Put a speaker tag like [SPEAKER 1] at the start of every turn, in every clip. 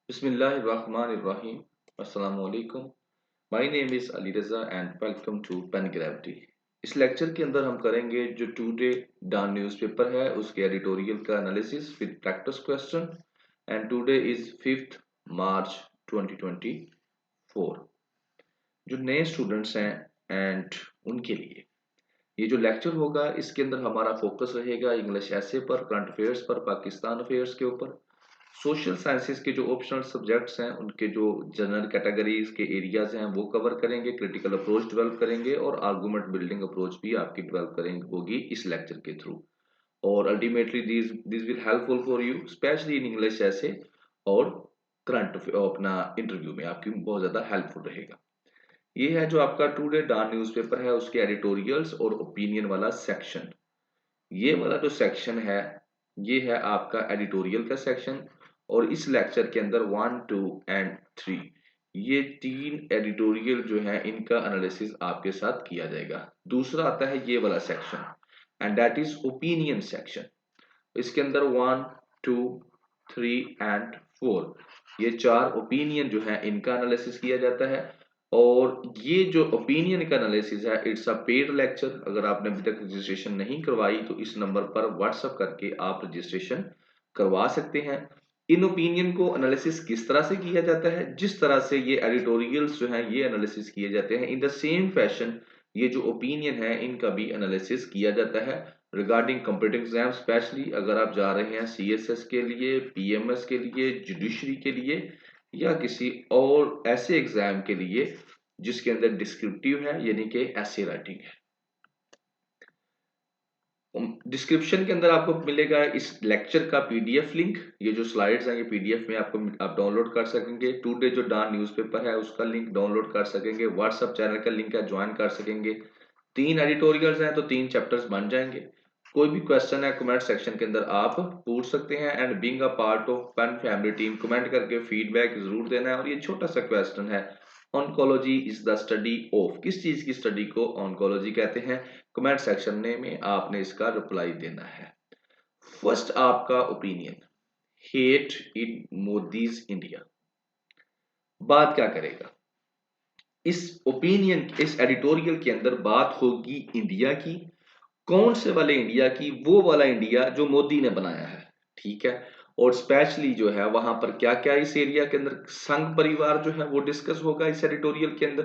[SPEAKER 1] Bismillahirrahmanirrahim. Assalamu alaikum. My name is Ali Raza and welcome to Pen Gravity. इस lecture के अंदर हम करेंगे जो टुडे डॉन न्यूज़पेपर है उसके एडिटोरियल का analysis with practice question and today is 5 मार्च 2024. जो नए स्टूडेंट्स हैं एंड उनके लिए ये जो लेक्चर होगा इसके अंदर हमारा फोकस रहेगा इंग्लिश ऐसे पर, करंट अफेयर्स पर, पाकिस्तान अफेयर्स के ऊपर, सोशल साइंसेस के जो ऑप्शनल सब्जेक्ट्स हैं उनके जो जनरल कैटेगरीज के एरियाज हैं वो कवर करेंगे, क्रिटिकल अप्रोच डेवलप करेंगे और आर्गुमेंट बिल्डिंग अप्रोच भी आपकी डेवलप करेंगे होगी इस लेक्चर के थ्रू। और ultimately this will helpful for you specially in English ऐसे और करंट अपना इंटरव्यू में आपकी बहुत ज्यादा हेल्पफुल रहेगा। ये है जो आपका टुडे डॉन न्यूज़पेपर है उसके एडिटोरियल्स और ओपिनियन वाला सेक्शन। ये वाला जो सेक्शन है ये है आपका एडिटोरियल का सेक्शन और इस लेक्चर के अंदर 1, 2 एंड 3 ये तीन एडिटोरियल जो है इनका एनालिसिस आपके साथ किया जाएगा। दूसरा आता है ये वाला section and that is opinion section. इसके अंदर 1, 2, 3 एंड 4 ये चार ओपिनियन जो है इनका एनालिसिस किया जाता है। और ये जो ओपिनियन का एनालिसिस है इट्स अ पेड लेक्चर। अगर आपने अभी तक रजिस्ट्रेशन नहीं करवाई तो इस नंबर पर व्हाट्सएप करके आप रजिस्ट्रेशन करवा सकते हैं। इन ओपिनियन को एनालिसिस किस तरह से किया जाता है, जिस तरह से ये एडिटोरियल्स जो हैं ये एनालिसिस किए जाते हैं इन द सेम फैशन ये जो ओपिनियन है इनका भी एनालिसिस किया जाता है रिगार्डिंग कॉम्पिटिटिव एग्जाम, स्पेशली अगर आप जा रहे हैं सीएसएस के लिए, पीएमएस के लिए, जुडिशरी के लिए या किसी और ऐसे एग्जाम के लिए जिसके अंदर डिस्क्रिप्टिव है यानी कि ऐसे राइटिंग है। डिस्क्रिप्शन के अंदर आपको मिलेगा इस लेक्चर का पीडीएफ लिंक। ये जो स्लाइड्स हैं ये पीडीएफ में आपको आप डाउनलोड कर सकेंगे। टुडे जो डॉन न्यूज़पेपर है उसका लिंक डाउनलोड कर सकेंगे। व्हाट्सएप चैनल का लिंक है ज्वाइन कर सकेंगे। 3 एडिटोरियल्स हैं तो 3 चैप्टर्स बन जाएंगे। कोई भी क्वेश्चन है कमेंट सेक्शन के अंदर आप पूछ सकते हैं and being a part of pen family team comment करके फीडबैक जरूर देना है। और ये छोटा सा क्वेश्चन है, oncology is the study of, किस चीज की स्टडी को ऑन्कोलॉजी कहते हैं? कमेंट सेक्शन में आपने इसका रिप्लाई देना है। फर्स्ट आपका opinion, hate in Modi's India. बात क्या करेगा इस ओपिनियन, इस एडिटोरियल के अंदर बात होगी इंडिया की। कौन से वाले इंडिया की? वो वाला इंडिया जो मोदी ने बनाया है, ठीक है। और स्पेशली जो है वहां पर क्या क्या इस एरिया के अंदर संघ परिवार जो है वो डिस्कस होगा इस एडिटोरियल के अंदर।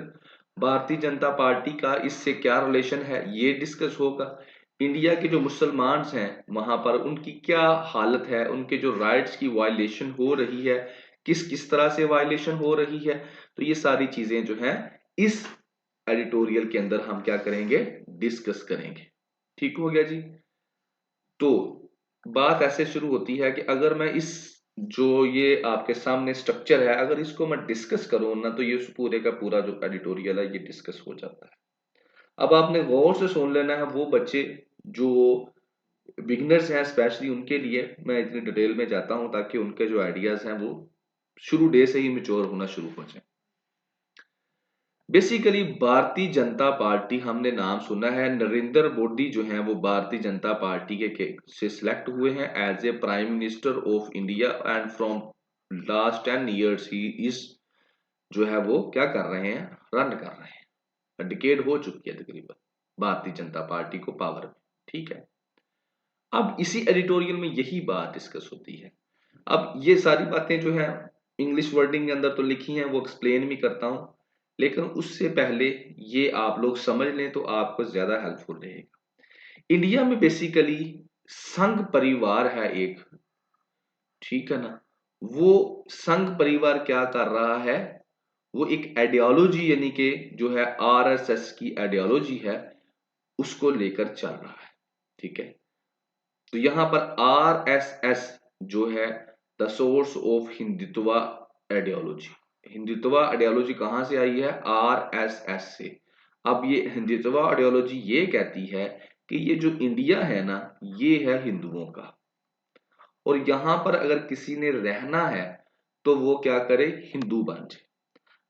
[SPEAKER 1] भारतीय जनता पार्टी का इससे क्या रिलेशन है ये डिस्कस होगा। इंडिया के जो मुसलमान हैं वहां पर उनकी क्या हालत है, उनके जो राइट्स की वायलेशन हो रही है, किस किस तरह से वायलेशन हो रही है, तो ये सारी चीजें जो हैं इस एडिटोरियल के अंदर हम क्या करेंगे, डिस्कस करेंगे। ठीक हो गया जी। तो बात ऐसे शुरू होती है कि अगर मैं इस जो ये आपके सामने स्ट्रक्चर है अगर इसको मैं डिस्कस करूं ना तो ये पूरे का पूरा जो एडिटोरियल है ये डिस्कस हो जाता है। अब आपने गौर से सुन लेना है, वो बच्चे जो बिगिनर्स हैं स्पेशली उनके लिए मैं इतनी डिटेल में जाता हूं ताकि उनके जो आइडियाज हैं वो शुरू डे से ही मेच्योर होना शुरू हो जाए। बेसिकली भारतीय जनता पार्टी हमने नाम सुना है, नरेंद्र मोदी जो हैं वो भारतीय जनता पार्टी के से सिलेक्ट हुए हैं as a prime minister of India and from last 10 years he is जो है वो क्या कर रहे हैं, रन कर रहे हैं। डिकेड हो चुकी है तकरीबन भारतीय जनता पार्टी को पावर में, ठीक है। अब इसी एडिटोरियल में यही बात डिस्कस होती है। अब ये सारी बातें जो है इंग्लिश वर्डिंग के अंदर तो लिखी हैं वो एक्सप्लेन भी करता हूं, लेकिन उससे पहले ये आप लोग समझ लें तो आपको ज्यादा हेल्पफुल रहेगा। इंडिया में बेसिकली संघ परिवार है एक, ठीक है ना। वो संघ परिवार क्या कर रहा है, वो एक आइडियोलॉजी यानी कि जो है आरएसएस की आइडियोलॉजी है उसको लेकर चल रहा है, ठीक है। तो यहां पर आरएसएस जो है the source of Hindutva ideology. Hindutva ideology कहां से आई है? आरएसएस से। अब ये हिंदुत्व आइडियोलॉजी ये कहती है कि ये जो इंडिया है ना ये है हिंदुओं का, और यहां पर अगर किसी ने रहना है तो वो क्या करे, हिंदू बन जाए।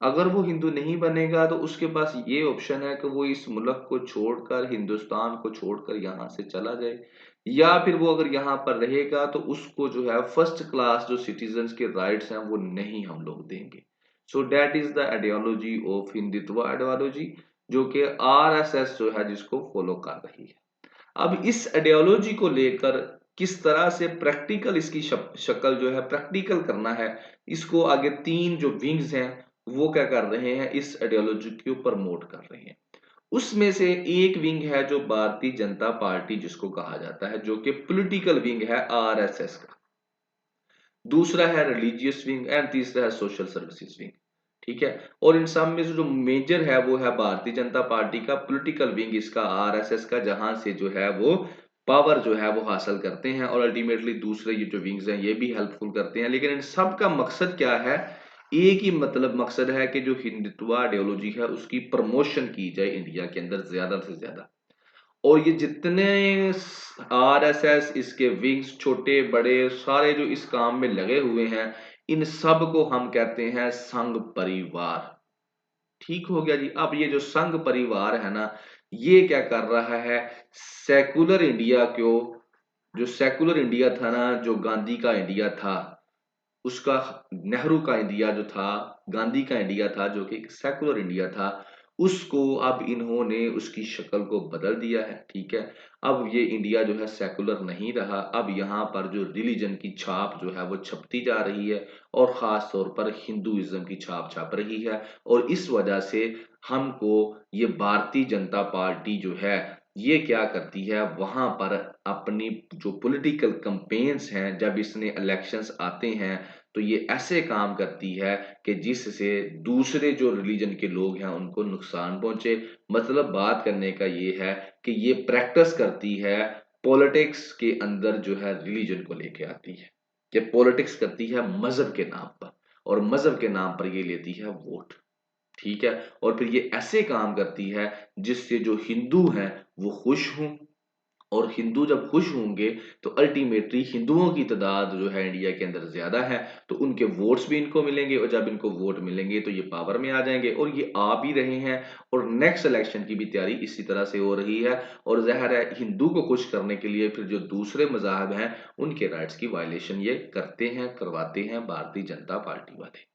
[SPEAKER 1] अगर वो हिंदू नहीं बनेगा तो उसके पास ये ऑप्शन है कि वो इस मुल्क को छोड़कर, हिंदुस्तान को छोड़कर यहां से चला जाए, या फिर वो अगर यहाँ पर रहेगा तो उसको जो है फर्स्ट क्लास जो सिटीजन्स के राइट्स हैं वो नहीं हम लोग देंगे। So that is the ideology of Hindutva ideology, जो कि आरएसएस जो है जिसको फॉलो कर रही है। अब इस आइडियोलॉजी को लेकर किस तरह से प्रैक्टिकल इसकी शक्ल जो है प्रैक्टिकल करना है, इसको आगे तीन जो विंग्स हैं वो क्या कर रहे हैं, इस आइडियोलॉजी को प्रमोट कर रहे हैं। उसमें से एक विंग है जो भारतीय जनता पार्टी जिसको कहा जाता है, जो कि पॉलिटिकल विंग है आरएसएस का। दूसरा है रिलीजियस विंग एंड तीसरा है सोशल सर्विसेज विंग। ठीक है, और इन सब में से जो मेजर है वो है भारतीय जनता पार्टी का पॉलिटिकल विंग, इसका आरएसएस का, जहां से जो है वो पावर जो है वो हासिल करते हैं, और अल्टीमेटली दूसरे ये जो विंग्स हैं ये भी हेल्पफुल करते हैं। लेकिन इन सब का मकसद क्या है, एक ही मतलब मकसद है कि जो हिंदुत्व आइडियोलॉजी है उसकी प्रमोशन की जाए इंडिया के अंदर ज्यादा से ज्यादा। और ये जितने आरएसएस, इसके विंग्स, छोटे बड़े सारे जो इस काम में लगे हुए हैं, इन सब को हम कहते हैं संघ परिवार। ठीक हो गया जी। अब ये जो संघ परिवार है ना, ये क्या कर रहा है, सेकुलर इंडिया को, जो सेकुलर इंडिया था ना, जो गांधी का इंडिया था, उसका, नेहरू का इंडिया जो था, गांधी का इंडिया था जो कि सेकुलर इंडिया था, उसको अब इन्होंने उसकी शक्ल को बदल दिया है। ठीक है, अब ये इंडिया जो है सेकुलर नहीं रहा, अब यहाँ पर जो रिलीजन की छाप जो है वो छपती जा रही है, और खास तौर पर हिंदुइज्म की छाप छप रही है। और इस वजह से हमको ये भारतीय जनता पार्टी जो है ये क्या करती है, वहां पर अपनी जो पॉलिटिकल कैंपेन्स हैं, जब इसने इलेक्शंस आते हैं तो ये ऐसे काम करती है कि जिससे दूसरे जो रिलीजन के लोग हैं उनको नुकसान पहुंचे। मतलब बात करने का ये है कि ये प्रैक्टिस करती है, पॉलिटिक्स के अंदर जो है रिलीजन को लेके आती है, कि पॉलिटिक्स करती है मजहब के नाम पर, और मजहब के नाम पर ये लेती है वोट। ठीक है, और फिर ये ऐसे काम करती है जिससे जो हिंदू हैं वो खुश हों, और हिंदू जब खुश होंगे तो अल्टीमेटली हिंदुओं की तादाद जो है इंडिया के अंदर ज्यादा है, तो उनके वोट्स भी इनको मिलेंगे, और जब इनको वोट मिलेंगे तो ये पावर में आ जाएंगे, और ये आ भी रहे हैं। और नेक्स्ट इलेक्शन की भी तैयारी इसी तरह से हो रही है। और जाहिर है हिंदू को खुश करने के लिए फिर जो दूसरे मजाहब हैं उनके राइट्स की वायलेशन ये करते हैं, करवाते हैं भारतीय जनता पार्टी वाले।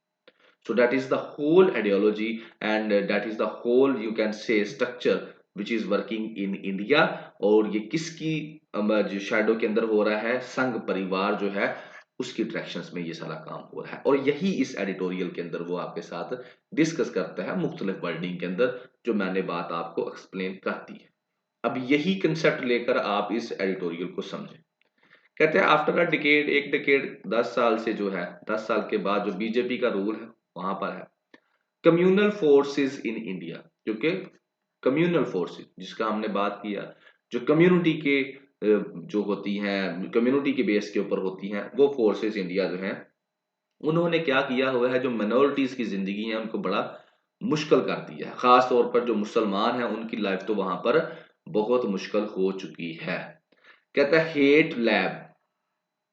[SPEAKER 1] So that is the whole ideology, and that is the whole, you can say, structure which is working in India। और ये किसकी जो शैडो के अंदर हो रहा है, संघ परिवार जो है उसकी डायरेक्शंस में ये सारा काम हो रहा है। और यही इस एडिटोरियल के अंदर वो आपके साथ डिस्कस करता है मुख्तलिफ वर्डिंग के अंदर, जो मैंने बात आपको एक्सप्लेन कर दी है। अब यही कंसेप्ट लेकर आप इस एडिटोरियल को समझें। कहते हैं आफ्टर अ डिकेड, एक डिकेड 10 साल से जो है, 10 साल के बाद जो बीजेपी का रूल है वहां पर है कम्युनल फोर्सेस इन इंडिया। क्योंकि कम्युनल फोर्सेस जिसका हमने बात किया, जो कम्युनिटी के जो होती हैं, कम्युनिटी के बेस के ऊपर होती हैं, वो फोर्सेस इंडिया जो हैं, उन्होंने क्या किया हुआ है, जो माइनॉरिटीज की जिंदगी है उनको बड़ा मुश्किल कर दिया है। खास तौर पर जो मुसलमान हैं उनकी लाइफ तो वहां पर बहुत मुश्किल हो चुकी है। कहता है hate lab,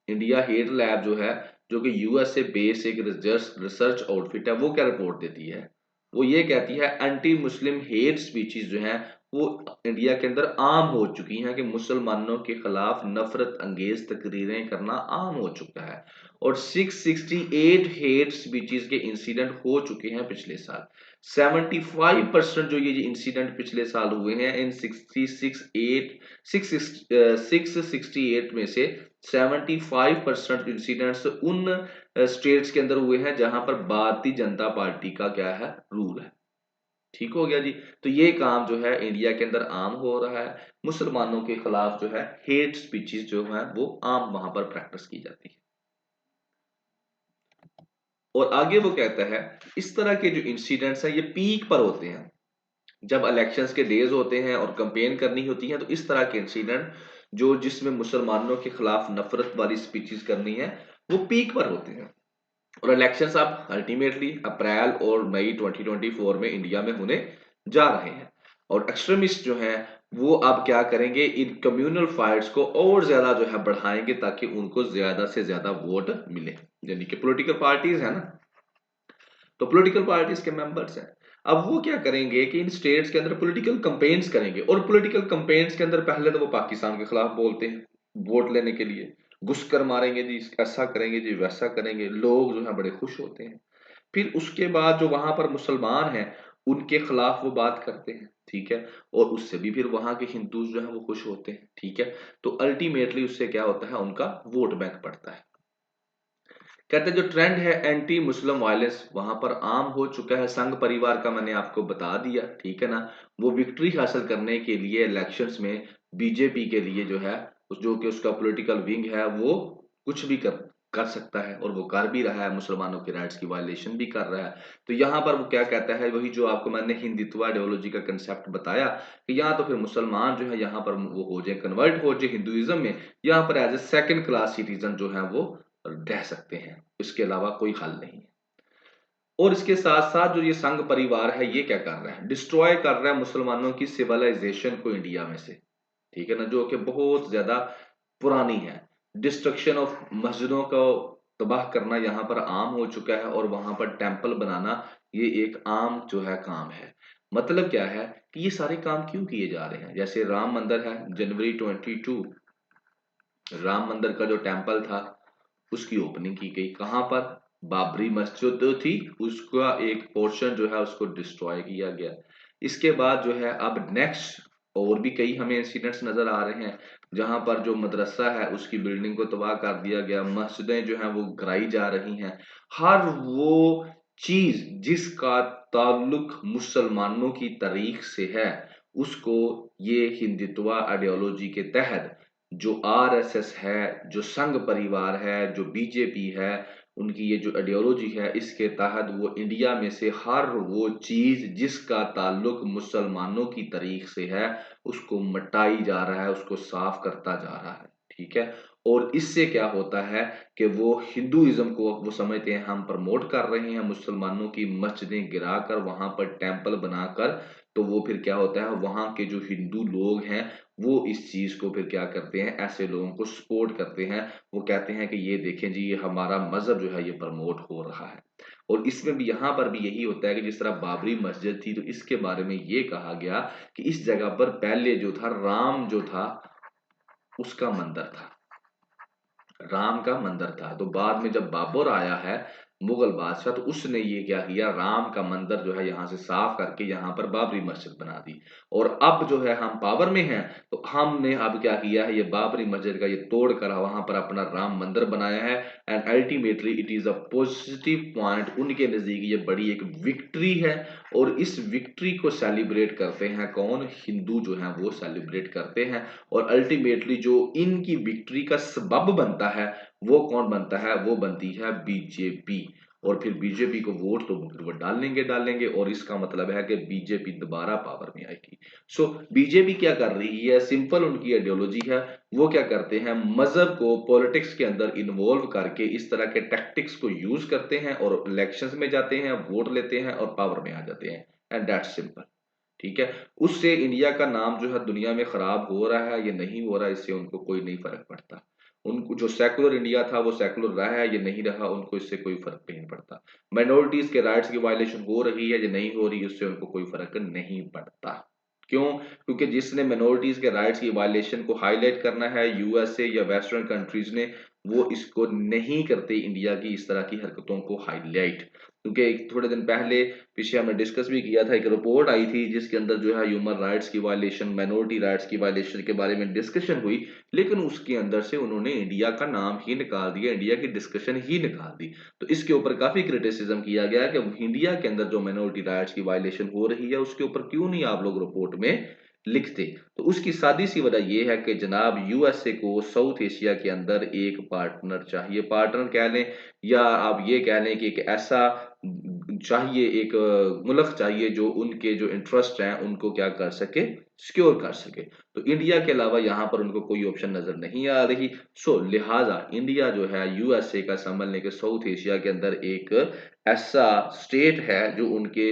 [SPEAKER 1] India hate lab जो है, जो कि यूएस से बेस एक रिसर्च आउटफिट है, वो क्या रिपोर्ट देती है, वो ये कहती है एंटी मुस्लिम हेट स्पीचेस जो हैं वो इंडिया के अंदर आम हो चुकी हैं, कि मुसलमानों के खिलाफ नफरत अंगेज तकरीरें करना आम हो चुका है। और 668 हेट स्पीचेस के इंसिडेंट हो चुके हैं पिछले साल। 75% जो ये इंसिडेंट पिछले साल हुए हैं, इन 668 में से 75% इंसिडेंट्स उन स्टेट्स के अंदर हुए हैं जहां पर भारतीय जनता पार्टी का क्या है, रूल है। ठीक हो गया जी। तो ये काम जो है इंडिया के अंदर आम हो रहा है, मुसलमानों के खिलाफ जो है हेट स्पीचेस जो है वो आम वहां पर प्रैक्टिस की जाती है। और आगे वो कहता है इस तरह के जो इंसिडेंट्स हैं ये पीक पर होते हैं, जब इलेक्शंस के डेज होते हैं और कंपेन करनी होती है, तो इस तरह के इंसिडेंट जो जिसमें मुसलमानों के खिलाफ नफरत वाली स्पीचेस करनी है वो पीक पर होते हैं। और इलेक्शंस अब अल्टीमेटली अप्रैल और मई 2024 में इंडिया में होने जा रहे हैं। और एक्सट्रीमिस्ट जो हैं वो अब क्या करेंगे, इन कम्युनल फाइट्स को और ज्यादा जो है बढ़ाएंगे, ताकि उनको ज्यादा से ज्यादा वोट मिले। यानी कि पॉलिटिकल पार्टीज है ना, तो पॉलिटिकल पार्टीज के मेंबर्स हैं, अब वो क्या करेंगे कि इन स्टेट्स के अंदर पॉलिटिकल कैंपेन्स करेंगे। और पॉलिटिकल कैंपेन्स के अंदर पहले तो वो पाकिस्तान के खिलाफ बोलते हैं, वोट लेने के लिए, घुसकर मारेंगे जी, ऐसा करेंगे जी, वैसा करेंगे, लोग जो है बड़े खुश होते हैं। फिर उसके बाद जो वहां पर मुसलमान हैं उनके खिलाफ वो बात करते हैं, ठीक है, और उससे भी फिर वहां के हिंदू जो है वो खुश होते हैं, ठीक है। तो अल्टीमेटली उससे क्या होता है, उनका वोट बैंक पड़ता है। कहते हैं जो ट्रेंड है एंटी मुस्लिम वायलेंस वहां पर आम हो चुका है। संघ परिवार का मैंने आपको बता दिया, ठीक है ना। वो विक्ट्री हासिल करने के लिए इलेक्शंस में बीजेपी के लिए जो है, जो कि उसका पॉलिटिकल विंग है, वो कुछ भी कर सकता है, और वो कर भी रहा है, मुसलमानों के राइट्स की वायलेशन भी कर रहा है। तो यहाँ पर वो क्या कहता है, वही जो आपको मैंने हिंदुत्व आइडियोलॉजी का कंसेप्ट बताया, कि यहाँ तो फिर मुसलमान जो है यहाँ पर वो हो जाए, कन्वर्ट हो जाए हिंदुइज्म में, यहाँ पर as a second class citizen जो है वो रह सकते हैं, इसके अलावा कोई हल नहीं है। और इसके साथ साथ जो ये संघ परिवार है ये क्या कर रहा है, डिस्ट्रॉय कर रहा है मुसलमानों की सिविलाइजेशन को इंडिया में से, ठीक है ना, जो कि बहुत ज्यादा पुरानी है। डिस्ट्रक्शन ऑफ मस्जिदों को तबाह करना यहाँ पर आम हो चुका है, और वहां पर टेम्पल बनाना ये एक आम जो है काम है। मतलब क्या है कि ये सारे काम क्यों किए जा रहे हैं। जैसे राम मंदिर है, जनवरी 22 राम मंदिर का जो टेम्पल था उसकी ओपनिंग की गई, कहां पर, बाबरी मस्जिद जो थी उसका एक पोर्शन जो है उसको डिस्ट्रॉय किया गया। इसके बाद जो है अब नेक्स्ट और भी कई हमें इंसिडेंट्स नजर आ रहे हैं, जहां पर जो मदरसा है उसकी बिल्डिंग को तबाह कर दिया गया, मस्जिदें जो हैं वो गिराई जा रही हैं। हर वो चीज जिसका ताल्लुक मुसलमानों की तारीख से है, उसको ये हिंदुत्व आइडियोलॉजी के तहत जो आरएसएस है, जो संघ परिवार है, जो बीजेपी है, उनकी ये जो आइडियोलॉजी है, इसके तहत वो इंडिया में से हर वो चीज जिसका ताल्लुक मुसलमानों की तारीख से है उसको मिटाई जा रहा है, उसको साफ करता जा रहा है, ठीक है। और इससे क्या होता है कि वो हिंदुइज्म को वो समझते हैं हम प्रमोट कर रहे हैं, मुसलमानों की मस्जिदें गिराकर वहां पर टेम्पल बनाकर। तो वो फिर क्या होता है, वहां के जो हिंदू लोग हैं वो इस चीज को फिर क्या करते हैं, ऐसे लोगों को सपोर्ट करते हैं। वो कहते हैं कि ये देखें जी, ये हमारा मजहब जो है ये प्रमोट हो रहा है। और इसमें भी यहाँ पर भी यही होता है कि जिस तरह बाबरी मस्जिद थी, तो इसके बारे में ये कहा गया कि इस जगह पर पहले जो था, राम जो था उसका मंदिर था, राम का मंदिर था। तो बाद में जब बाबर आया है मुगल बादशाह, तो उसने ये क्या किया, राम का मंदिर जो है यहाँ से साफ करके यहाँ पर बाबरी मस्जिद बना दी। और अब जो है हम पावर में हैं, तो हमने अब क्या किया है, ये बाबरी मस्जिद का ये तोड़ कर वहां पर अपना राम मंदिर बनाया है। And ultimately it is a positive point, उनके नजदीक ये बड़ी एक विक्ट्री है। और इस विक्ट्री को सेलिब्रेट करते हैं कौन, हिंदू जो है वो सेलिब्रेट करते हैं। और अल्टीमेटली जो इनकी विक्ट्री का सबब बनता है वो कौन बनता है, वो बनती है बीजेपी। और फिर बीजेपी को वोट तो फिर वो डालेंगे, और इसका मतलब है कि बीजेपी दोबारा पावर में आएगी। सो बीजेपी क्या कर रही है, सिंपल उनकी आइडियोलॉजी है। वो क्या करते हैं, मजहब को पॉलिटिक्स के अंदर इन्वॉल्व करके इस तरह के टैक्टिक्स को यूज करते हैं, और इलेक्शंस में जाते हैं, वोट लेते हैं और पावर में आ जाते हैं। एंड दैट्स सिंपल, ठीक है। उससे इंडिया का नाम जो है दुनिया में खराब हो रहा है, ये नहीं हो रहा, इससे उनको कोई नहीं फर्क पड़ता। उनको जो सेकुलर इंडिया था वो सेकुलर रहा है, ये नहीं रहा, उनको इससे कोई फर्क नहीं पड़ता। माइनॉरिटीज के राइट्स की वायलेशन हो रही है, ये नहीं हो रही, उससे उनको कोई फर्क नहीं पड़ता। क्यों, क्योंकि जिसने माइनॉरिटीज के राइट्स की वायलेशन को हाईलाइट करना है, यूएसए या वेस्टर्न कंट्रीज ने, वो इसको नहीं करते इंडिया की इस तरह की हरकतों को हाईलाइट। क्योंकि थोड़े दिन पहले पीछे हमने डिस्कस भी किया था, एक रिपोर्ट आई थी जिसके अंदर जो है ह्यूमन राइट्स की वायलेशन, माइनॉरिटी राइट्स की वायलेशन के बारे में डिस्कशन हुई, लेकिन उसके अंदर से उन्होंने इंडिया का नाम ही निकाल दिया, इंडिया की डिस्कशन ही निकाल दी। तो इसके ऊपर काफी क्रिटिसिज्म किया गया कि इंडिया के अंदर जो माइनॉरिटी राइट्स की वायलेशन हो रही है उसके ऊपर क्यों नहीं आप लोग रिपोर्ट में लिखते। तो उसकी सादी सी वजह यह है कि जनाब यूएसए को साउथ एशिया के अंदर एक पार्टनर चाहिए, पार्टनर कह लें या आप ये कह लें कि एक ऐसा चाहिए, एक मुल्क चाहिए जो उनके जो इंटरेस्ट हैं उनको क्या कर सके, सिक्योर कर सके। तो इंडिया के अलावा यहाँ पर उनको कोई ऑप्शन नजर नहीं आ रही। सो लिहाजा इंडिया जो है यूएसए का संभलने के साउथ एशिया के अंदर एक ऐसा स्टेट है जो उनके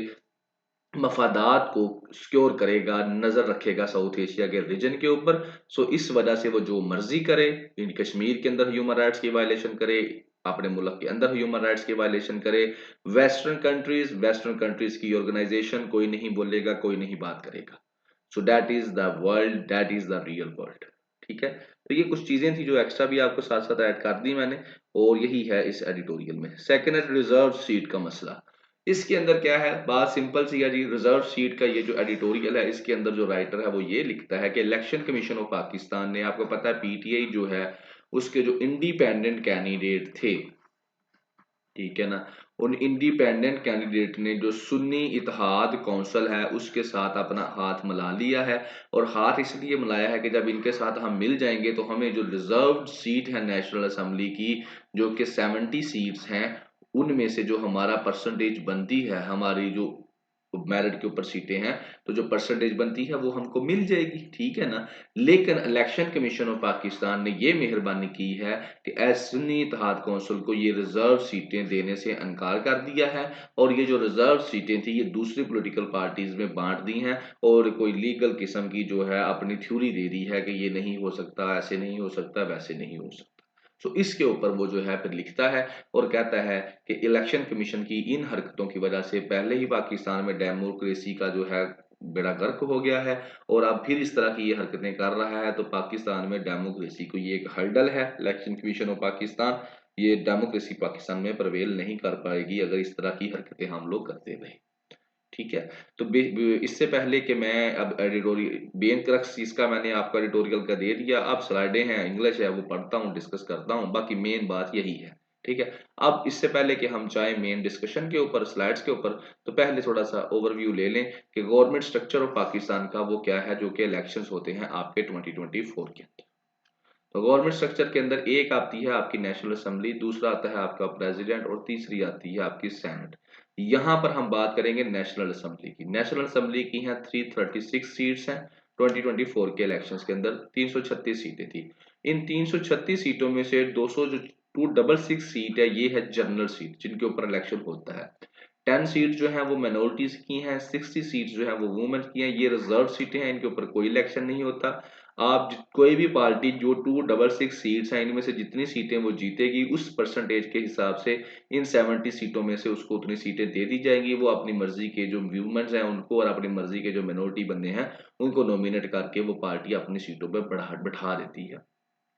[SPEAKER 1] मफादात को सिक्योर करेगा, नजर रखेगा साउथ एशिया के रीजन के ऊपर। सो इस वजह से वो जो मर्जी करे, इन कश्मीर के अंदर ह्यूमन राइट्स की वायलेशन करे, अपने मुल्क के अंदर ह्यूमन राइट्स की वायलेशन करे। वेस्टर्न कंट्रीज की ऑर्गेनाइजेशन कोई नहीं बोलेगा, कोई नहीं बात करेगा। So that is the world, that is the real world, ठीक है। तो ये कुछ चीजें थी जो एक्स्ट्रा भी आपको साथ साथ ऐड कर दी मैंने, और यही है इस एडिटोरियल में। सेकंड है रिजर्व सीट का मसला। इसके अंदर क्या है, बात सिंपल सी है जी। रिजर्व सीट का ये जो एडिटोरियल है, इसके अंदर जो राइटर है वो ये लिखता है कि इलेक्शन कमीशन ऑफ पाकिस्तान ने, आपको पता है पीटीआई जो है उसके जो इंडिपेंडेंट कैंडिडेट थे, ठीक है ना, उन इंडिपेंडेंट कैंडिडेट ने जो सुन्नी इत्तेहाद कौंसिल है उसके साथ अपना हाथ मिला लिया है। और हाथ इसलिए मिलाया है कि जब इनके साथ हम मिल जाएंगे तो हमें जो रिजर्व्ड सीट है नेशनल असेंबली की, जो कि 70 सीट्स हैं, उनमें से जो हमारा परसेंटेज बनती है, हमारी जो मेरिट के ऊपर सीटें हैं, तो जो परसेंटेज बनती है वो हमको मिल जाएगी, ठीक है ना। लेकिन इलेक्शन कमीशन ऑफ पाकिस्तान ने ये मेहरबानी की है कि सुन्नी इत्तेहाद कौंसिल को ये रिजर्व सीटें देने से इनकार कर दिया है, और ये जो रिजर्व सीटें थी ये दूसरी पॉलिटिकल पार्टीज में बांट दी हैं, और कोई लीगल किस्म की जो है अपनी थ्योरी दे दी है कि ये नहीं हो सकता, ऐसे नहीं हो सकता, वैसे नहीं हो सकता। तो इसके ऊपर वो जो है फिर लिखता है और कहता है कि इलेक्शन कमीशन की इन हरकतों की वजह से पहले ही पाकिस्तान में डेमोक्रेसी का जो है बेड़ा गर्क हो गया है, और अब फिर इस तरह की ये हरकतें कर रहा है तो पाकिस्तान में डेमोक्रेसी को ये एक हर्डल है। इलेक्शन कमीशन ऑफ पाकिस्तान, ये डेमोक्रेसी पाकिस्तान में प्रवेल नहीं कर पाएगी अगर इस तरह की हरकतें हम लोग करते रहे, ठीक है। तो इससे पहले कि मैं अब एडिटोरियल बेन क्रक्स इसका मैंने आपको एडिटोरियल का दे दिया, अब स्लाइडें हैं, इंग्लिश है, वो पढ़ता हूँ, डिस्कस करता हूँ, बाकी मेन बात यही है, ठीक है। अब इससे पहले कि हम जाएं मेन डिस्कशन के ऊपर, स्लाइड्स के ऊपर, तो पहले थोड़ा सा ओवरव्यू ले लें कि गवर्नमेंट स्ट्रक्चर ऑफ पाकिस्तान का वो क्या है जो कि इलेक्शंस होते हैं आपके 2024 के अंदर। तो गवर्नमेंट स्ट्रक्चर के अंदर एक आती है आपकी नेशनल असेंबली, दूसरा आता है आपका प्रेसिडेंट, और तीसरी आती है आपकी सेनेट। यहाँ पर हम बात करेंगे नेशनल असेंबली की। नेशनल असेंबली की हैं 336 सीट्स हैं। 2024 के इलेक्शंस के अंदर 336 सीटें थी। इन 336 सीटों में से 200 जो 266 सीट है ये है जनरल सीट जिनके ऊपर इलेक्शन होता है। 10 सीट जो है वो माइनॉरिटीज की हैं, 60 सीट जो है वो वुमेन की हैं, ये रिजर्व सीटें हैं, इनके ऊपर कोई इलेक्शन नहीं होता। आप कोई भी पार्टी जो 266 सीट्स हैं इनमें से जितनी सीटें वो जीतेगी उस परसेंटेज के हिसाब से इन 70 सीटों में से उसको उतनी सीटें दे दी जाएंगी। वो अपनी मर्जी के जो वुमेन्स हैं उनको और अपनी मर्जी के जो मिनोरिटी बंदे हैं उनको नॉमिनेट करके वो पार्टी अपनी सीटों पर बढ़ा बैठा देती है।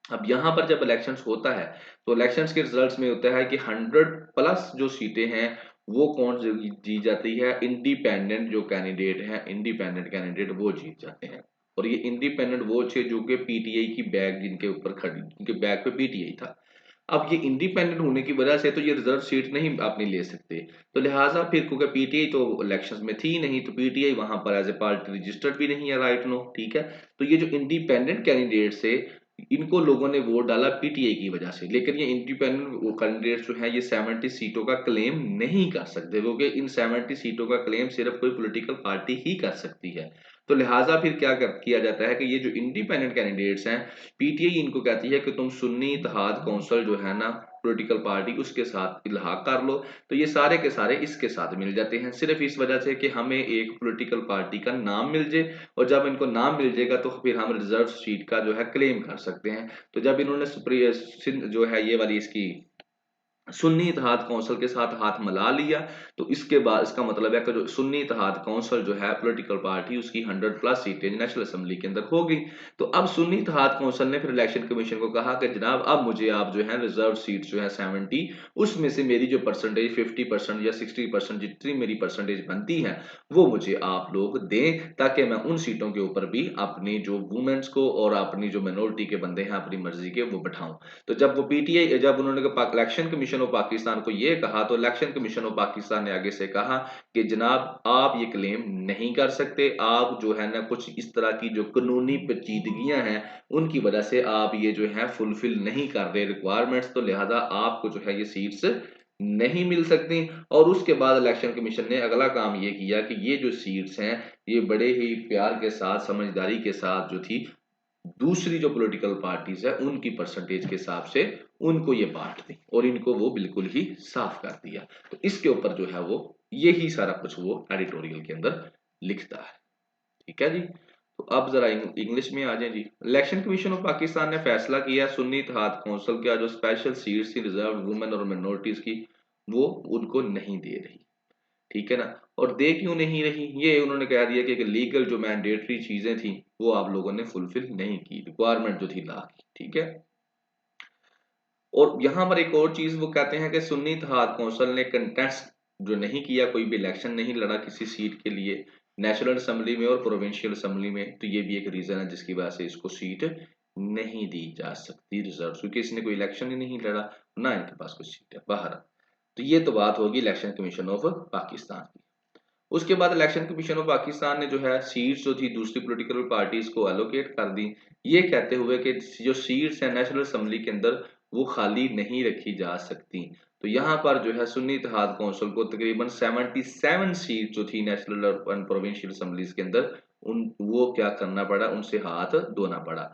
[SPEAKER 1] अब यहाँ पर जब इलेक्शंस होता है तो इलेक्शंस के रिजल्ट्स में होता है कि 100+ जो सीटें हैं वो कौन जीत जाती है, इंडिपेंडेंट जो कैंडिडेट है, इंडिपेंडेंट कैंडिडेट वो जीत जाते हैं। और ये इंडिपेंडेंट वो थे जो कि पीटीआई की बैग जिनके ऊपर खड़ी, जिनके बैग पे पीटीआई था। अब ये इंडिपेंडेंट होने की वजह से तो ये रिजर्व सीट नहीं आपने ले सकते, तो लिहाजा फिर क्योंकि पीटीआई तो इलेक्शंस में थी नहीं, तो पीटीआई वहां पर एज ए पार्टी रजिस्टर्ड भी नहीं है, राइट नो, ठीक है। तो ये जो इंडिपेंडेंट कैंडिडेट्स है इनको लोगों ने वोट डाला पीटीआई की वजह से, लेकिन ये इंडिपेंडेंट कैंडिडेट्स जो है ये 70 सीटों का क्लेम नहीं कर सकते, क्योंकि इन 70 सीटों का क्लेम सिर्फ कोई पॉलिटिकल पार्टी ही कर सकती है। तो लिहाजा फिर किया जाता है कि ये जो इंडिपेंडेंट कैंडिडेट्स हैं, पीटीआई इनको कहती है कि तुम सुन्नी इत्तेहाद कौंसिल जो है ना पॉलिटिकल पार्टी, उसके साथ इल्हाक कर लो। तो ये सारे के सारे इसके साथ मिल जाते हैं, सिर्फ इस वजह से कि हमें एक पॉलिटिकल पार्टी का नाम मिल जाए, और जब इनको नाम मिल जाएगा तो फिर हम रिजर्व सीट का जो है क्लेम कर सकते हैं। तो जब इन्होंने जो है ये वाली इसकी सुन्नी इत्तेहाद कौंसिल के साथ हाथ मिला लिया, तो इसके बाद इसका मतलब है कि जो सुन्नी इत्तेहाद कौंसिल जो है पॉलिटिकल पार्टी उसकी 100+ सीटें नेशनल असेंबली के अंदर हो गई। तो अब सुन्नी इत्तेहाद कौंसिल ने फिर इलेक्शन कमीशन को कहा कि जनाब अब मुझे आप जो है रिजर्व सीट जो है 70, उसमें से मेरी जो परसेंटेज 50% या 60% जितनी मेरी परसेंटेज बनती है वो मुझे आप लोग दें, ताकि मैं उन सीटों के ऊपर भी अपनी जो वुमेन्स को और अपनी जो मिनोरिटी के बंदे हैं अपनी मर्जी के वो बैठाऊं। तो जब वो पीटीआई जब उन्होंने इलेक्शन कमीशन ऑफ पाकिस्तान को ये कहा, तो इलेक्शन कमीशन ऑफ पाकिस्तान ने आगे से कहा कि जनाब आप ये क्लेम नहीं कर सकते, आप जो है ना कुछ इस तरह की जो कानूनी पेचीदगियां हैं उनकी वजह से आप ये जो है फुलफिल नहीं कर रहे रिक्वायरमेंट्स, तो लिहाजा आपको जो है ये सीट्स नहीं मिल सकती। और उसके बाद इलेक्शन कमीशन ने अगला काम ये किया कि ये जो सीट्स हैं ये बड़े ही प्यार के साथ समझदारी के साथ जो थी दूसरी जो पॉलिटिकल पार्टीज है उनकी परसेंटेज के हिसाब से उनको ये बांट दी, और इनको वो बिल्कुल ही साफ कर दिया। तो इसके ऊपर जो है वो यही सारा कुछ वो एडिटोरियल के अंदर लिखता है, ठीक है जी। तो अब जरा इंग्लिश में आ जाए जी। इलेक्शन कमीशन ऑफ पाकिस्तान ने फैसला किया सुन्नी इत्तेहाद कौंसिल का जो स्पेशल सीट्स थी रिजर्व वुमेन और मिनोरिटीज की वो उनको नहीं दे रही। ठीक है ना। और दे क्यों नहीं रही, ये उन्होंने कह दिया कि लीगल जो मैंडेटरी चीजें थी वो आप लोगों ने फुलफिल नहीं की, रिक्वायरमेंट जो थी ला की, ठीक है। और यहाँ पर एक और चीज वो कहते हैं कि सुन्नी इत्तेहाद कौंसिल ने कंटेस्ट जो नहीं किया, कोई भी इलेक्शन नहीं लड़ा किसी सीट के लिए नेशनल असेंबली में और प्रोविंशियल असेंबली में, तो ये भी एक रीजन है जिसकी वजह से इसको सीट नहीं दी जा सकती रिजर्व, क्योंकि इसने कोई इलेक्शन ही नहीं लड़ा, ना इनके पास कोई सीट है बाहर। तो ये तो बात होगी इलेक्शन कमीशन ऑफ पाकिस्तान की। उसके बाद इलेक्शन कमीशन ऑफ पाकिस्तान ने जो है सीट्स जो थी दूसरी पॉलिटिकल पार्टीज को एलोकेट कर दी, ये कहते हुए कि जो सीट्स है नेशनल असेंबली के अंदर वो खाली नहीं रखी जा सकती। तो यहाँ पर जो है सुन्नी इत्तेहाद कौंसिल को तकरीबन 77 सीट जो थी नेशनल एंड प्रोविंशियल असेंबलीज के अंदर, उन वो क्या करना पड़ा, उनसे हाथ धोना पड़ा।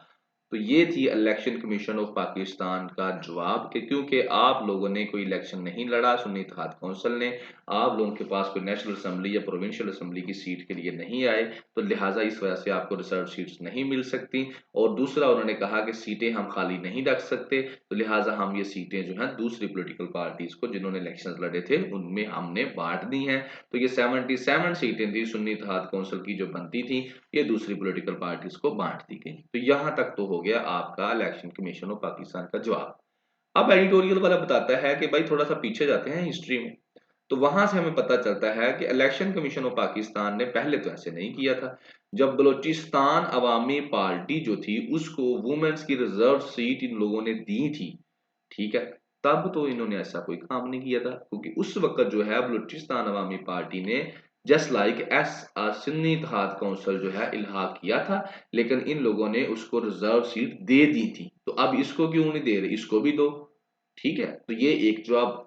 [SPEAKER 1] तो ये थी इलेक्शन कमीशन ऑफ पाकिस्तान का जवाब कि क्योंकि आप लोगों ने कोई इलेक्शन नहीं लड़ा सुन्नी इत्तेहाद कौंसिल ने, आप लोगों के पास कोई नेशनल असेंबली या प्रोविंशियल असेंबली की सीट के लिए नहीं आए, तो लिहाजा इस वजह से आपको रिजर्व सीट्स नहीं मिल सकती। और दूसरा उन्होंने कहा कि सीटें हम खाली नहीं रख सकते, तो लिहाजा हम ये सीटें जो हैं दूसरी पॉलिटिकल पार्टीज को जिन्होंने इलेक्शन लड़े थे उनमें हमने बांट दी हैं। तो ये 77 सीटें थी सुन्नी इत्तेहाद कौंसिल की जो बनती थी, ये दूसरी पॉलिटिकल पार्टीज को बांट दी गई। तो यहां तक तो हो गया आपका इलेक्शन कमीशन ऑफ पाकिस्तान का जवाब। अब एडिटोरियल वाला बताता है कि भाई थोड़ा सा पीछे जाते हैं हिस्ट्री में, तो वहां से हमें पता चलता है कि इलेक्शन कमीशन ऑफ पाकिस्तान ने पहले तो ऐसे नहीं किया था। जब बलोचिस्तान अवामी पार्टी जो थी उसको वुमेन्स की रिजर्व सीट इन लोगों ने दी थी, ठीक है, तब तो इन्होंने ऐसा कोई काम नहीं किया था, क्योंकि उस वक्त जो है बलूचिस्तान अवामी पार्टी ने just like as Sunni Ittehad Council जो है इल्हाक किया था, लेकिन इन लोगों ने उसको रिजर्व सीट दे दी थी। तो अब इसको क्यों नहीं दे रहे, इसको भी दो, ठीक है। तो ये एक जवाब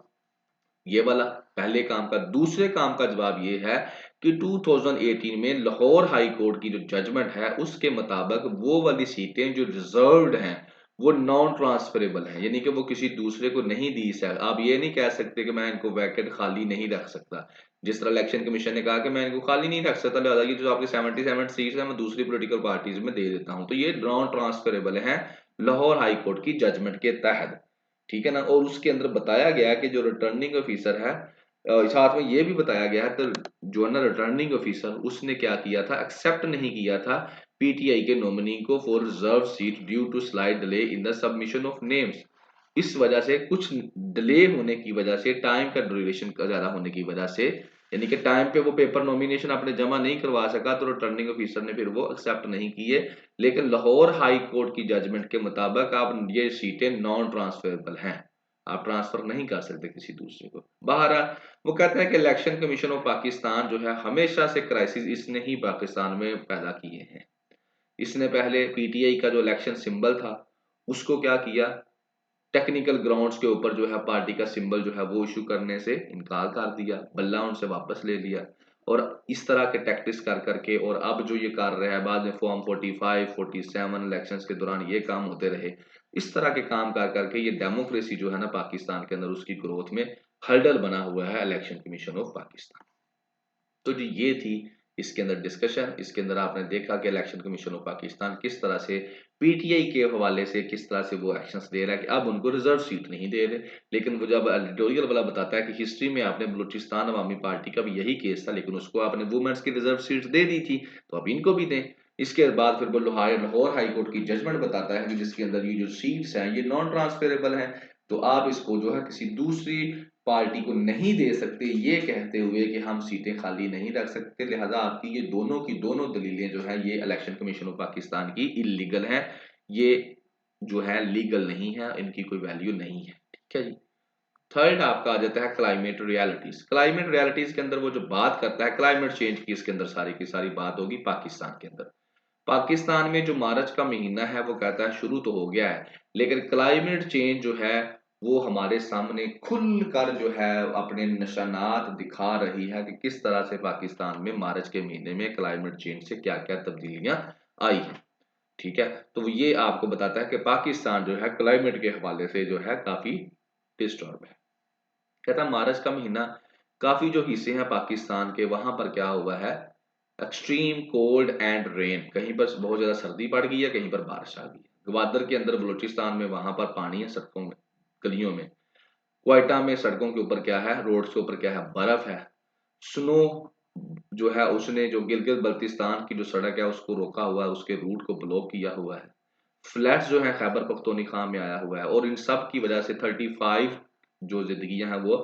[SPEAKER 1] ये वाला पहले काम का। दूसरे काम का जवाब ये है कि 2018 में लाहौर हाई कोर्ट की जो जजमेंट है उसके मुताबिक वो वाली सीटें जो रिजर्व्ड हैं वो नॉन ट्रांसफरेबल हैं, यानी कि वो किसी दूसरे को नहीं दी सकते। आप ये नहीं कह सकते कि मैं इनको वैकेंट खाली नहीं रख सकता, जिस तरह इलेक्शन कमीशन ने कहा कि मैं इनको खाली नहीं रख सकता, लिहाजा ये जो आपकी 77 सीट्स है मैं दूसरी पॉलिटिकल पार्टीज में दे देता हूं, तो ये नॉन ट्रांसफरेबल है लाहौर हाई कोर्ट की जजमेंट के तहत, ठीक है ना। और उसके अंदर बताया गया कि जो रिटर्निंग ऑफिसर है, साथ में ये भी बताया गया है कि जो है ना रिटर्निंग ऑफिसर उसने क्या किया था, एक्सेप्ट नहीं किया था पीटीआई के नॉमिनी को for reserve seat due to slight delay in the submission of names. इस वजह से कुछ डिले होने की वजह से, टाइम का ड्यूरेशन का ज्यादा होने की वजह से, यानी कि टाइम पे वो पेपर नॉमिनेशन आपने जमा नहीं करवा सका, तो रिटर्निंग ऑफिसर ने फिर वो एक्सेप्ट नहीं किए। लेकिन लाहौर हाई कोर्ट की जजमेंट के मुताबिक आप ये सीटें नॉन ट्रांसफरेबल हैं, आप ट्रांसफर नहीं कर सकते किसी दूसरे को। बहरहाल वो कहता है कि इलेक्शन कमीशन ऑफ पाकिस्तान जो है हमेशा से क्राइसिस इसने ही पाकिस्तान में पैदा किए हैं। इसने पहले पीटीआई का जो इलेक्शन सिंबल था उसको क्या किया, टेक्निकल ग्राउंड्स के ऊपर जो है पार्टी का सिंबल जो है वो इशू करने से इनकार कर दिया, बल्ला उनसे वापस ले लिया। और इस तरह के टैक्टिक्स कर करके और अब जो ये कर रहे हैं बाद में फॉर्म 45 47 इलेक्शंस के दौरान ये काम होते रहे। इस तरह के काम कर करके ये डेमोक्रेसी जो है ना पाकिस्तान के अंदर उसकी ग्रोथ में हर्डल बना हुआ है इलेक्शन कमीशन ऑफ पाकिस्तान। तो जी ये थी इसके अंदर डिस्कशन। इसके अंदर आपने देखा कि इलेक्शन कमीशन ऑफ पाकिस्तान किस तरह से पीटीआई के हवाले से किस तरह से वो एक्शंस दे रहा है कि अब उनको रिजर्व सीट नहीं दे रहे। लेकिन वो जब एडिटोरियल वाला बताता है कि हिस्ट्री में आपने बलूचिस्तान अवामी पार्टी का भी यही केस था, लेकिन उसको आपने वुमेन्स की रिजर्व सीट दे दी थी, तो अब इनको भी दें। इसके बाद फिर वो लाहौर हाई कोर्ट की जजमेंट बताता है कि जिसके अंदर ये जो सीट्स हैं ये नॉन ट्रांसफेरेबल हैं, तो आप इसको जो है किसी दूसरी पार्टी को नहीं दे सकते, ये कहते हुए कि हम सीटें खाली नहीं रख सकते। लिहाजा आपकी ये दोनों की दोनों दलीलें जो है ये इलेक्शन कमीशन ऑफ पाकिस्तान की इलीगल हैं, ये जो है लीगल नहीं है, इनकी कोई वैल्यू नहीं है, ठीक है जी। थर्ड आपका आ जाता है क्लाइमेट रियलिटीज। क्लाइमेट रियलिटीज के अंदर वो जो बात करता है क्लाइमेट चेंज की, इसके अंदर सारी की सारी बात होगी पाकिस्तान के अंदर। पाकिस्तान में जो मार्च का महीना है वो कहता है शुरू तो हो गया है, लेकिन क्लाइमेट चेंज जो है वो हमारे सामने खुल कर जो है अपने निशानात दिखा रही है कि किस तरह से पाकिस्तान में मार्च के महीने में क्लाइमेट चेंज से क्या क्या तब्दीलियां आई हैं, ठीक है। तो ये आपको बताता है कि पाकिस्तान जो है क्लाइमेट के हवाले से जो है काफी डिस्टर्ब है। कहता मार्च का महीना काफी जो हिस्से हैं पाकिस्तान के वहां पर क्या हुआ है, एक्सट्रीम कोल्ड एंड रेन, कहीं पर बहुत ज्यादा सर्दी पड़ गई है, कहीं पर बारिश आ गई है। ग्वादर के अंदर बलूचिस्तान में वहां पर पानी है सड़कों में, गलियों में। क्वेटा में सड़कों के ऊपर क्या है, रोड्स के ऊपर क्या है, बर्फ है। स्नो जो है उसने जो गिलगित बल्तिस्तान की जो सड़क है उसको रोका हुआ है, उसके रूट को ब्लॉक किया हुआ है। फ्लड्स जो है खैबर पख्तूनख्वा में आया हुआ है और इन सब की वजह से 35 जो जिंदगियां हैं वो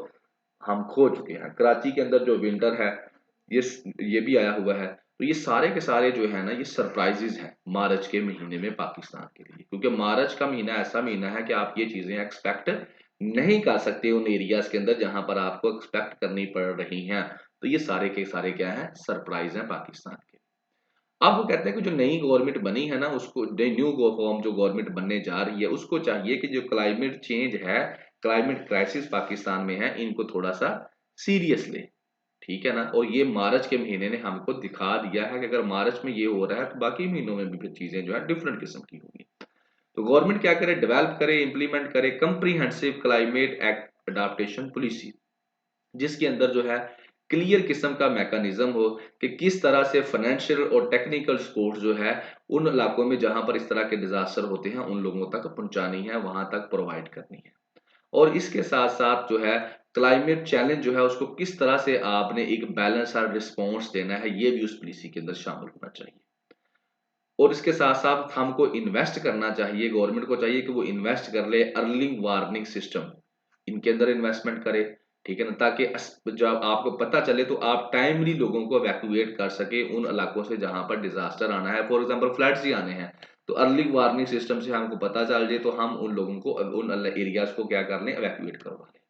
[SPEAKER 1] हम खो चुके हैं। कराची के अंदर जो विंटर है ये ये भी आया हुआ है। तो ये सारे के सारे जो है ना ये सरप्राइजेज हैं मार्च के महीने में पाकिस्तान के लिए, क्योंकि मार्च का महीना ऐसा महीना है कि आप ये चीजें एक्सपेक्ट नहीं कर सकते उन एरियाज के अंदर जहां पर आपको एक्सपेक्ट करनी पड़ रही हैं। तो ये सारे के सारे क्या है, सरप्राइज हैं पाकिस्तान के। अब वो कहते हैं कि जो नई गवर्नमेंट बनी है ना उसको, न्यू फॉर्म जो गवर्नमेंट बनने जा रही है उसको चाहिए कि जो क्लाइमेट चेंज है, क्लाइमेट क्राइसिस पाकिस्तान में है, इनको थोड़ा सा सीरियस ले। ठीक है ना। और ये मार्च के महीने ने हमको दिखा दिया है कि अगर मार्च में ये हो रहा है तो बाकी महीनों में भी फिर चीजें जो है डिफरेंट किस्म की होगी। तो गवर्नमेंट क्या करे, डेवलप करे, इंप्लीमेंट करे comprehensive climate act adaptation policy, जिसके अंदर जो है क्लियर किस्म का मैकेनिज्म हो कि किस तरह से फाइनेंशियल और टेक्निकल सपोर्ट जो है उन इलाकों में जहां पर इस तरह के डिजास्टर होते हैं उन लोगों तक पहुंचानी है, वहां तक प्रोवाइड करनी है। और इसके साथ साथ जो है क्लाइमेट चैलेंज जो है उसको किस तरह से आपने एक बैलेंस और रिस्पॉन्स देना है, ये भी उस पॉलिसी के अंदर शामिल होना चाहिए। और इसके साथ साथ हमको इन्वेस्ट करना चाहिए, गवर्नमेंट को चाहिए कि वो इन्वेस्ट कर ले अर्ली वार्निंग सिस्टम, इनके अंदर इन्वेस्टमेंट करे। ठीक है ना, ताकि जब आपको पता चले तो आप टाइमली लोगों को एवैक्यूएट कर सके उन इलाकों से जहां पर डिजास्टर आना है। फॉर एग्जांपल फ्लड्स ही आने हैं तो अर्ली वार्निंग सिस्टम से हमको पता चल जाए तो हम उन लोगों को, उन एरियाज को क्या कर लें, एवैक्यूएट करवा लें।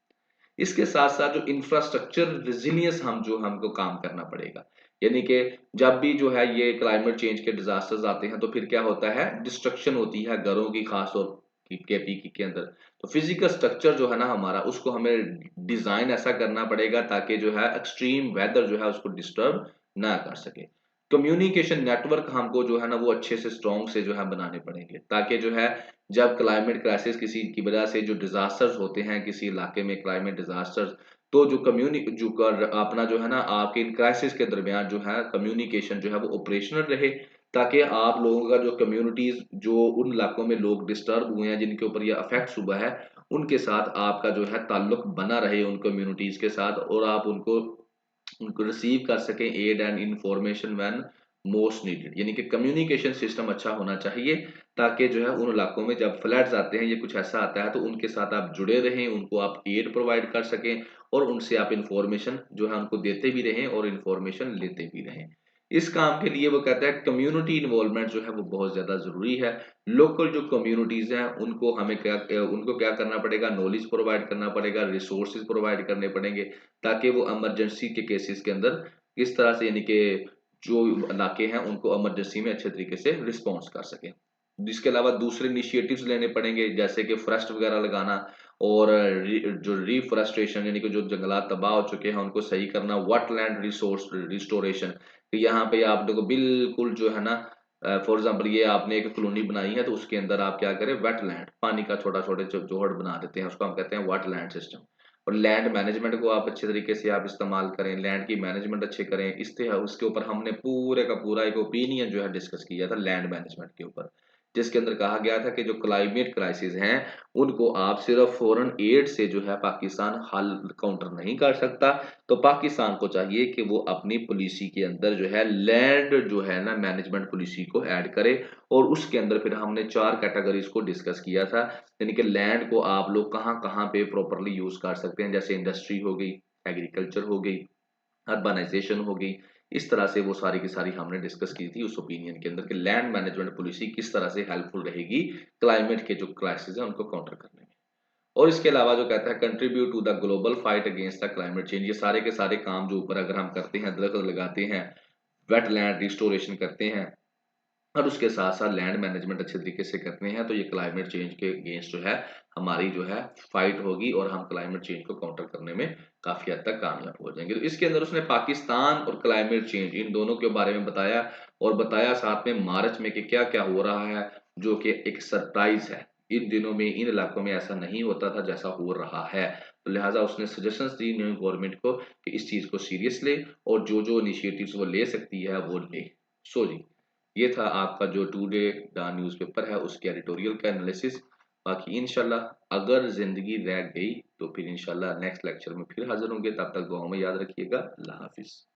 [SPEAKER 1] इसके साथ साथ जो इंफ्रास्ट्रक्चर रेजिलियंस हम जो हमको काम करना पड़ेगा, यानी कि जब भी जो है ये क्लाइमेट चेंज के डिजास्टर्स आते हैं तो फिर क्या होता है, डिस्ट्रक्शन होती है घरों की, खासतौर के पीके के अंदर। तो फिजिकल स्ट्रक्चर जो है ना हमारा, उसको हमें डिजाइन ऐसा करना पड़ेगा ताकि जो है एक्सट्रीम वेदर जो है उसको डिस्टर्ब ना कर सके। कम्युनिकेशन नेटवर्क हमको जो है ना वो अच्छे से स्ट्रॉन्ग से जो है बनाने पड़ेंगे, ताकि जो है जब क्लाइमेट क्राइसिस किसी की वजह से जो डिजास्टर्स होते हैं किसी इलाके में, क्लाइमेट डिजास्टर्स, तो जो अपना जो है ना आपके इन क्राइसिस के दरमियान जो है कम्युनिकेशन जो है वो ऑपरेशनल रहे, ताकि आप लोगों का जो कम्युनिटीज जो उन इलाकों में लोग डिस्टर्ब हुए हैं जिनके ऊपर ये अफेक्ट हुआ है उनके साथ आपका जो है ताल्लुक बना रहे उन कम्युनिटीज के साथ, और आप उनको उनको रिसीव कर सकें aid and information when most needed. यानी कि कम्युनिकेशन सिस्टम अच्छा होना चाहिए ताकि जो है उन इलाकों में जब फ्लड्स आते हैं, ये कुछ ऐसा आता है तो उनके साथ आप जुड़े रहें, उनको आप एड प्रोवाइड कर सकें और उनसे आप इंफॉर्मेशन जो है उनको देते भी रहें और इंफॉर्मेशन लेते भी रहें। इस काम के लिए वो कहता है कम्युनिटी इन्वॉल्वमेंट जो है वो बहुत ज्यादा जरूरी है। लोकल जो कम्युनिटीज हैं उनको हमें उनको क्या करना पड़ेगा, नॉलेज प्रोवाइड करना पड़ेगा, रिसोर्सेज प्रोवाइड करने पड़ेंगे, ताकि वो इमरजेंसी के केसेस के अंदर किस तरह से, यानी कि जो इलाके हैं उनको इमरजेंसी में अच्छे तरीके से रिस्पॉन्स कर सकें। जिसके अलावा दूसरे इनिशिएटिव्स लेने पड़ेंगे जैसे कि फॉरेस्ट वगैरह लगाना और जो रिफॉरेस्टेशन यानी कि जो जंगलात तबाह हो चुके हैं उनको सही करना, वेटलैंड रिसोर्स रिस्टोरेशन। यहाँ पे आप देखो बिल्कुल जो है ना, फॉर एग्जाम्पल ये आपने एक कॉलोनी बनाई है तो उसके अंदर आप क्या करें, वेटलैंड, पानी का छोटा छोटे जोहड़ बना देते हैं, उसको हम कहते हैं वेटलैंड सिस्टम। और लैंड मैनेजमेंट को आप अच्छे तरीके से आप इस्तेमाल करें, लैंड की मैनेजमेंट अच्छे करें। इससे उसके ऊपर हमने पूरे का पूरा एक ओपिनियन जो है डिस्कस किया था लैंड मैनेजमेंट के ऊपर, जिसके अंदर कहा गया था कि जो क्लाइमेट क्राइसिस हैं उनको आप सिर्फ फॉरेन एड से जो है पाकिस्तान हल काउंटर नहीं कर सकता। तो पाकिस्तान को चाहिए कि वो अपनी पॉलिसी के अंदर जो है लैंड जो है ना मैनेजमेंट पॉलिसी को ऐड करे। और उसके अंदर फिर हमने 4 कैटेगरीज को डिस्कस किया था, यानी कि लैंड को आप लोग कहाँ कहाँ पे प्रॉपरली यूज कर सकते हैं, जैसे इंडस्ट्री हो गई, एग्रीकल्चर हो गई, अर्बनाइजेशन हो गई। इस तरह से वो सारी की सारी हमने डिस्कस की थी उस ओपिनियन के अंदर कि लैंड मैनेजमेंट पॉलिसी किस तरह से हेल्पफुल रहेगी क्लाइमेट के जो क्राइसिस है उनको काउंटर करने में। और इसके अलावा जो कहता है contribute to the global fight against the climate change, ये सारे के सारे काम जो ऊपर अगर हम करते हैं, दरख्त लगाते हैं, वेटलैंड रिस्टोरेशन करते हैं और उसके साथ साथ लैंड मैनेजमेंट अच्छे तरीके से करते हैं, तो ये क्लाइमेट चेंज के अगेंस्ट जो है हमारी जो है फाइट होगी और हम क्लाइमेट चेंज को काउंटर करने में काफी हद तक कामयाब हो जाएंगे। तो इसके अंदर उसने पाकिस्तान और क्लाइमेट चेंज इन दोनों के बारे में बताया, और बताया साथ में मार्च में कि क्या क्या हो रहा है, जो कि एक सरप्राइज है। इन दिनों में इन इलाकों में ऐसा नहीं होता था जैसा हो रहा है। तो लिहाजा उसने सजेशंस दी न्यू गवर्नमेंट को कि इस चीज को सीरियस ले और जो जो इनिशिएटिव्स वो ले सकती है वो ले। सो जी, ये था आपका जो टुडे द न्यूज़पेपर है उसके एडिटोरियल का एनालिसिस। बाकी इंशाल्लाह अगर ज़िंदगी रह गई तो फिर इंशाल्लाह नेक्स्ट लेक्चर में फिर हाज़िर होंगे। तब तक दुआओं में याद रखिएगा। अल्लाह हाफ़िज़।